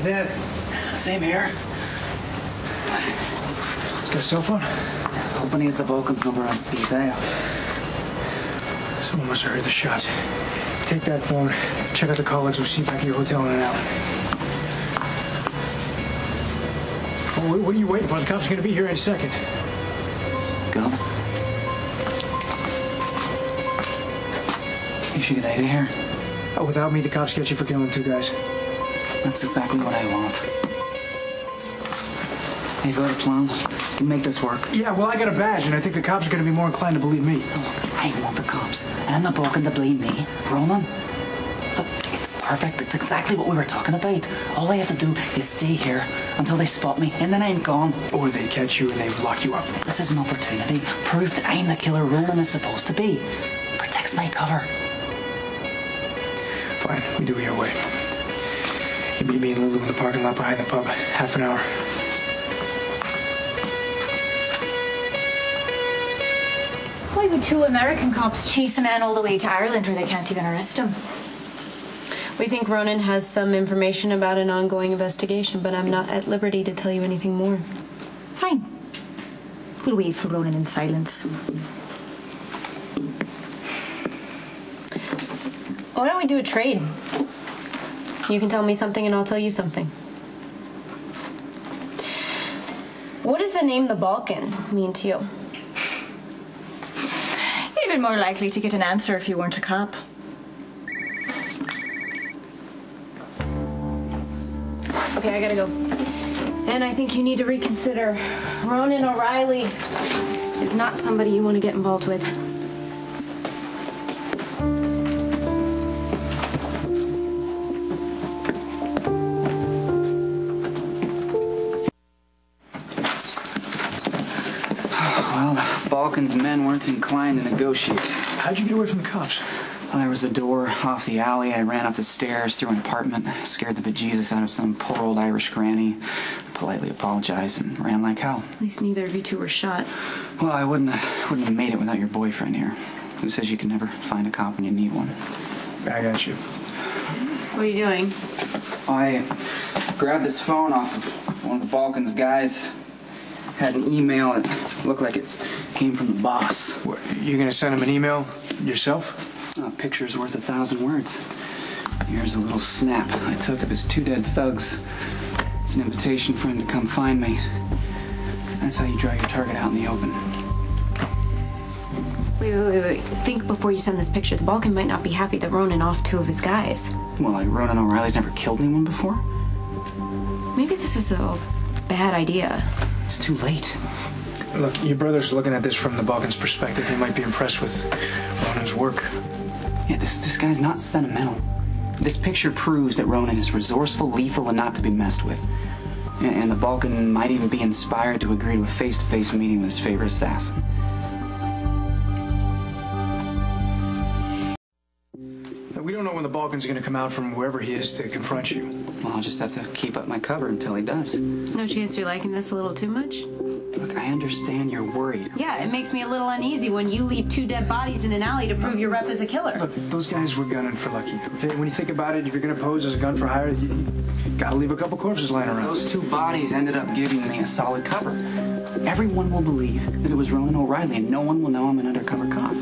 Dad. Same here. Got a cell phone? Hoping he has the Balkans number on speed dial. Someone must have heard the shots. Take that phone, check out the call logs, we'll see you back at your hotel in an hour. Oh, what are you waiting for? The cops are going to be here any second. Good. You should get out of here. Oh, without me, the cops get you for killing 2 guys. That's exactly what I want. Hey, you've got a plan? You can make this work. Yeah, well, I got a badge, and I think the cops are going to be more inclined to believe me. Look, I want the cops, and I'm not looking to believe me. Ronan, look, it's perfect. It's exactly what we were talking about. All I have to do is stay here until they spot me, and then I'm gone. Or they catch you and they lock you up. This is an opportunity. Prove that I'm the killer Ronan is supposed to be. Protects my cover. Fine, we do it your way. You meet me and Lulu in the parking lot behind the pub. Half an hour. Why would 2 American cops chase a man all the way to Ireland where they can't even arrest him? We think Ronan has some information about an ongoing investigation, but I'm not at liberty to tell you anything more. Fine. We'll wait for Ronan in silence. Why don't we do a trade? You can tell me something and I'll tell you something. What does the name the Balkan mean to you? Even more likely to get an answer if you weren't a cop. Okay, I gotta go. And I think you need to reconsider. Ronan O Riley is not somebody you want to get involved with. Well, the Balkans' men weren't inclined to negotiate. How'd you get away from the cops? Well, there was a door off the alley. I ran up the stairs through an apartment, scared the bejesus out of some poor old Irish granny, politely apologized, and ran like hell. At least neither of you 2 were shot. Well, I wouldn't have made it without your boyfriend here. Who says you can never find a cop when you need one? I got you. What are you doing? I grabbed this phone off of one of the Balkans' guys. Had an email that looked like it came from the boss. What, you gonna send him an email yourself? A picture's worth 1,000 words. Here's a little snap I took of his 2 dead thugs. It's an invitation for him to come find me. That's how you draw your target out in the open. Wait. Think before you send this picture. The Balkan might not be happy that Ronan off 2 of his guys. Well, like Ronan O Riley's never killed anyone before? Maybe this is a bad idea. It's too late. Look, your brother's looking at this from the Balkans' perspective. He might be impressed with Ronan's work. Yeah, this guy's not sentimental. This picture proves that Ronan is resourceful, lethal, and not to be messed with. And the Balkan might even be inspired to agree to a face-to-face meeting with his favorite assassin. We don't know when the Balkan's going to come out from wherever he is to confront you. Well, I'll just have to keep up my cover until he does. No chance you're liking this a little too much? Look, I understand you're worried. Yeah, it makes me a little uneasy when you leave 2 dead bodies in an alley to prove your rep as a killer. Look, those guys were gunning for Lucky. Okay? When you think about it, if you're going to pose as a gun for hire, you gotta leave a couple corpses lying around. Those 2 bodies ended up giving me a solid cover. Everyone will believe that it was Ronan O Riley, and no one will know I'm an undercover cop.